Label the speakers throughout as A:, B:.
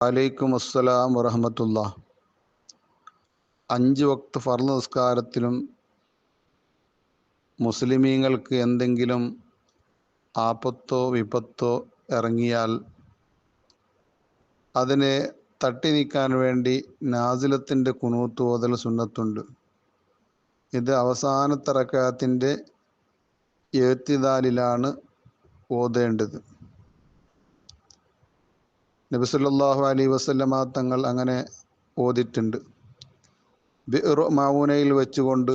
A: വലൈക്കും അസ്സലാം വറഹമത്തുള്ള. 5 വക്ത് ഫർള് നിസ്കാരത്തിലും മുസ്ലിമീങ്ങൾക്ക് എന്തെങ്കിലും ആപത്തോ വിപത്തോ ഇറങ്ങിയാൽ അതിനെ തട്ടി നീക്കാൻ വേണ്ടി നാസിലത്തിൻ്റെ കുനൂത്ത് ഓതൽ സുന്നത്തുണ്ട്. ഇത് അവസാനത്തെ റക്അത്തിൻ്റെ ഇഅ്തിദാലിലാണ് ഓതേണ്ടത്. നബി സല്ലല്ലാഹു അലൈഹി വസല്ലമ തങ്ങൾ അങ്ങനെ ഓതിയിട്ടുണ്ട്. ബിർ മൗനയിൽ വെച്ചുകൊണ്ട്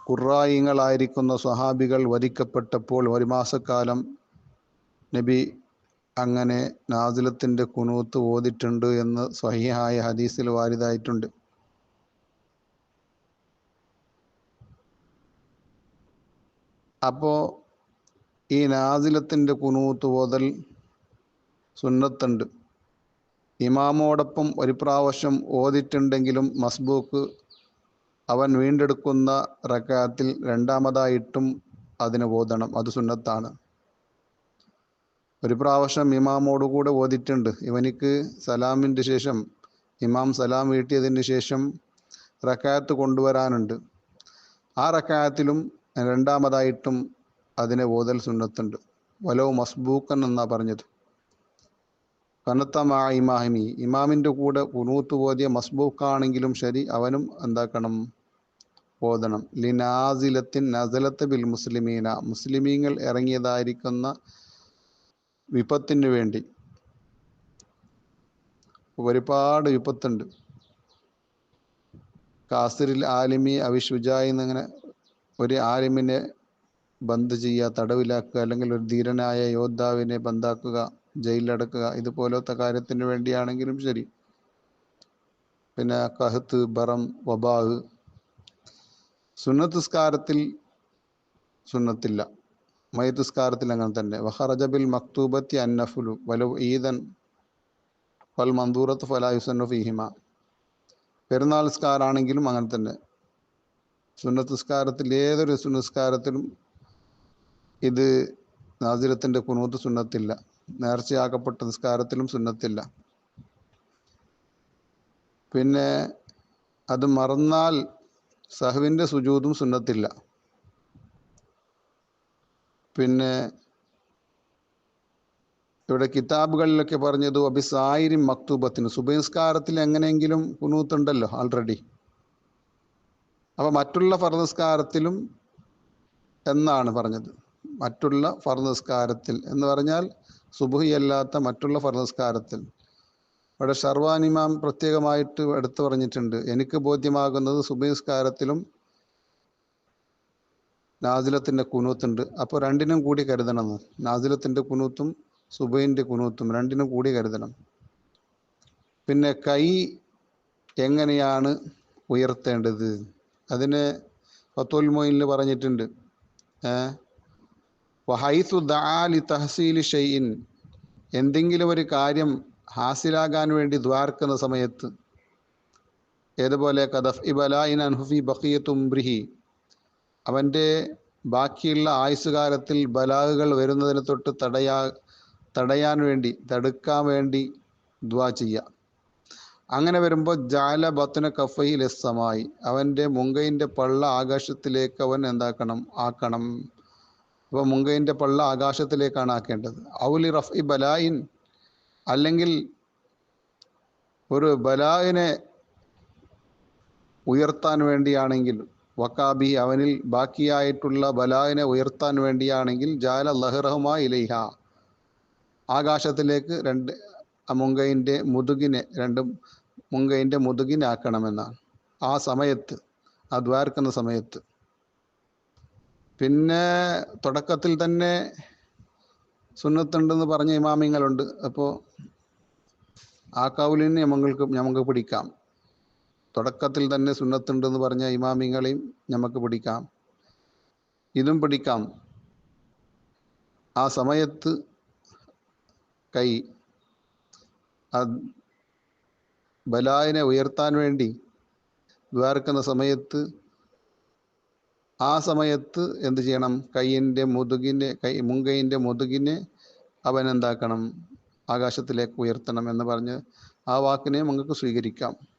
A: ഖുറായിങ്ങളായിരിക്കുന്ന സ്വഹാബികൾ വധിക്കപ്പെട്ടപ്പോൾ 1 മാസക്കാലം നബി അങ്ങനെ നാസിലത്തിൻ്റെ കുനൂത്ത് ഓതിയിട്ടുണ്ട് എന്ന് സ്വഹീഹായ ഹദീസിൽ വാരിദായിട്ടുണ്ട്. അപ്പോൾ ഈ നാസിലത്തിൻ്റെ കുനൂത്ത് ഓതൽ സുന്നത്തുണ്ട്. ഇമാമോടൊപ്പം ഒരു പ്രാവശ്യം ഓതിയിട്ടുണ്ടെങ്കിലും മസ്ബൂക്ക് അവൻ വീണ്ടെടുക്കുന്ന റക്അത്തിൽ രണ്ടാമതായിട്ടും അതിന് ഓതണം. അത് സുന്നത്താണ്. ഒരു പ്രാവശ്യം ഇമാമോടുകൂടെ ഓതിയിട്ടുണ്ട്. ഇവനിക്ക് സലാമിൻ്റെ ശേഷം ഇമാം സലാം വീട്ടിയതിന് ശേഷം റക്അത്ത് കൊണ്ടുവരാനുണ്ട്. ആ റക്അത്തിലും രണ്ടാമതായിട്ടും അതിനെ ഓതൽ സുന്നത്തുണ്ട്. വലോ മസ്ബൂക്കൻ എന്നാണ് പറഞ്ഞത്. കനത്ത മാ ഇമാമി, ഇമാമിൻ്റെ കൂടെ കുനൂത്ത് ഓതിയ മസ്ബൂക്കാണെങ്കിലും ശരി, അവനും എന്താക്കണം, ഓതണം. ലിനാസിലത്തിൻ നസലത്ത് ബിൽ മുസ്ലിമീന, മുസ്ലിമീങ്ങൾ ഇറങ്ങിയതായിരിക്കുന്ന വിപത്തിന് വേണ്ടി. ഒരുപാട് വിപത്തുണ്ട്. കാസിറിൽ ആലിമി അവിഷുജായി എന്നിങ്ങനെ ഒരു ആലിമിനെ ബന്ദ് ചെയ്യുക, തടവിലാക്കുക, അല്ലെങ്കിൽ ഒരു ധീരനായ യോദ്ധാവിനെ ബന്ധാക്കുക, ജയിലിലടക്കുക, ഇതുപോലത്തെ കാര്യത്തിന് വേണ്ടിയാണെങ്കിലും ശരി. പിന്നെ കഹത്ത്, ബറം, വബാഹ്. സുന്നത്ത് നിസ്കാരത്തിൽ സുന്നത്തില്ല. മയ്യിത്ത് നിസ്കാരത്തിൽ അങ്ങനെ തന്നെ. വഖറജ ബിൽ മക്തൂബത്തി അന്നഫുലു വലൗ ഈദൻ വൽ മന്ദൂറത്ത് ഫലാ യുസന്നു ഫീഹിമ. പെരുന്നാൾ നിസ്കാരാണെങ്കിലും അങ്ങനെ തന്നെ. സുന്നത്ത് നിസ്കാരത്തിൽ ഏതൊരു നിസ്കാരത്തിലും ഇത് നാസിലത്തിൻ്റെ കുനൂത്ത് സുന്നത്തില്ല. നേർച്ചയാക്കപ്പെട്ട നിസ്കാരത്തിലും സുന്നത്തില്ല. പിന്നെ അത് മറന്നാൽ സഹ്വിൻ്റെ സുജൂദും സുന്നത്തില്ല. പിന്നെ ഇവിടെ കിതാബുകളിലൊക്കെ പറഞ്ഞത് അബിസായിരി മക്തൂബത്തിന്, സുബഹി നിസ്കാരത്തിൽ എങ്ങനെയെങ്കിലും കുനൂത്തുണ്ടല്ലോ ആൾറെഡി. അപ്പോൾ മറ്റുള്ള ഫർദ് നിസ്കാരത്തിലും എന്നാണ് പറഞ്ഞത്. മറ്റുള്ള ഫർദ് നിസ്കാരത്തിൽ എന്ന് പറഞ്ഞാൽ സുബ്ഹി അല്ലാത്ത മറ്റുള്ള ഫർദ് നിസ്കാരത്തിൽ. ഇവിടെ ഷർവാൻ ഇമാം പ്രത്യേകമായിട്ട് എടുത്തു പറഞ്ഞിട്ടുണ്ട്. എനിക്ക് ബോധ്യമാകുന്നത് സുബ്ഹി നിസ്കാരത്തിലും നാസിലത്തിൻ്റെ കുനൂത്തുണ്ട്. അപ്പോൾ രണ്ടിനും കൂടി കരുതണം. നാസിലത്തിൻ്റെ കുനൂത്തും സുബ്ഹിൻ്റെ കുനൂത്തും രണ്ടിനും കൂടി കരുതണം. പിന്നെ കൈ എങ്ങനെയാണ് ഉയർത്തേണ്ടത്? അതിന് ഫത്തുൽ മൊയിനിൽ പറഞ്ഞിട്ടുണ്ട്. വഹൈസു ദആ ലി തഹ്സീലി ഷൈഇൻ, എന്തെങ്കിലും ഒരു കാര്യം ഹാസിലാകാൻ വേണ്ടി ദ്വാർക്കുന്ന സമയത്ത്. ഏതുപോലെ കദഫ് ഇബലായിൻ അൻഹുഫി ബഖിയത്തു ഉംറിഹി, അവൻ്റെ ബാക്കിയുള്ള ആയുസ്സുകാലത്തിൽ ബലാഹുകൾ വരുന്നതിന് തൊട്ട് തടയാൻ വേണ്ടി, തടുക്കാൻ വേണ്ടി ദ്വാ ചെയ്യുക. അങ്ങനെ വരുമ്പോൾ ജഅല ബത്ന കഫൈ ലസ്സമായി, അവൻ്റെ മുങ്കയിൻ്റെ പള്ള ആകാശത്തിലേക്ക് അവൻ എന്താക്കണം, ആക്കണം. അപ്പോൾ മുങ്കയിൻ്റെ പള്ള ആകാശത്തിലേക്കാണ് ആക്കേണ്ടത്. ഔലി റഫ്ഇ ബലായിൻ, അല്ലെങ്കിൽ ഒരു ബലായിനെ ഉയർത്താൻ വേണ്ടിയാണെങ്കിൽ, വക്കാബി, അവനിൽ ബാക്കിയായിട്ടുള്ള ബലായിനെ ഉയർത്താൻ വേണ്ടിയാണെങ്കിൽ, ജാല ലഹ്റഹുമാ ഇലൈഹ, ആകാശത്തിലേക്ക് മുങ്കയിൻ്റെ മുതുകിനെ, മുങ്കയിൻ്റെ മുതുകിനെ ആക്കണമെന്നാണ് ആ സമയത്ത്, ആ ദ്വാർക്കുന്ന സമയത്ത്. പിന്നെ തുടക്കത്തിൽ തന്നെ സുന്നത്തുണ്ടെന്ന് പറഞ്ഞ ഇമാമിങ്ങളുണ്ട്. അപ്പോൾ ആ കൗലിനെ നമുക്ക് പിടിക്കാം. തുടക്കത്തിൽ തന്നെ സുന്നത്തുണ്ടെന്ന് പറഞ്ഞ ഇമാമിങ്ങളെയും നമുക്ക് പിടിക്കാം, ഇതും പിടിക്കാം. ആ സമയത്ത് കൈ ബലായിനെ ഉയർത്താൻ വേണ്ടി ദ്വാർക്കുന്ന സമയത്ത്, ആ സമയത്ത് എന്ത് ചെയ്യണം? മുങ്കയിൻ്റെ മുതുകിനെ അവൻ എന്താക്കണം, ആകാശത്തിലേക്ക് ഉയർത്തണം എന്ന് പറഞ്ഞ് ആ വാക്കിനെ നിങ്ങൾക്ക് സ്വീകരിക്കാം.